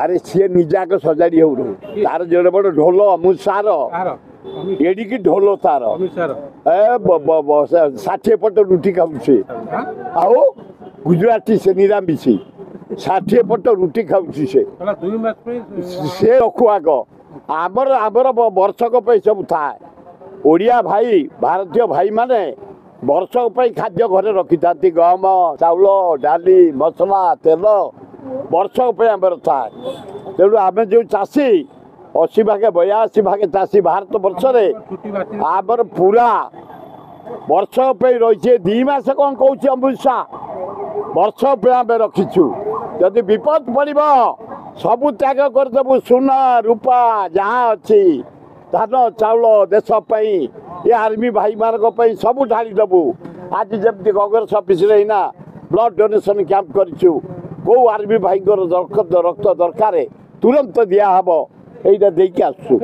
अरे सी निजाक सजाड़ी हो तार जो बड़ ढोल अमित सार एडिकी ढोल तार 60 पट रुटी खाऊे आओ गुजराती से निरामिषी 60 पट रुटी खाऊे से रखु आग आमर आमर वर्षक सब थाए ओडिया भाई भारतीय भाई माने वर्षक खाद्य घरे रखी था गहम चाउल डाली मसला तेल वर्षक आमर थाए तेणु आम जो चाषी 80 भागे 82 भागे चाषी भारत वर्ष आमर पूरा वर्षक रही 2 मास कौन कौन अमित शाह वर्षक आम रखीचु जदि विपद पड़ सबू त्याग करदेबू सुना रूपा जहाँ अच्छी धान चाउल देशपाई ये आर्मी भाई मान सब ढाली देबू आज जमी Congress office blood donation camp करूँ कौ आर्मी भाई रक्त दरकार तुरंत दिहब यहाँ देखिए आसु।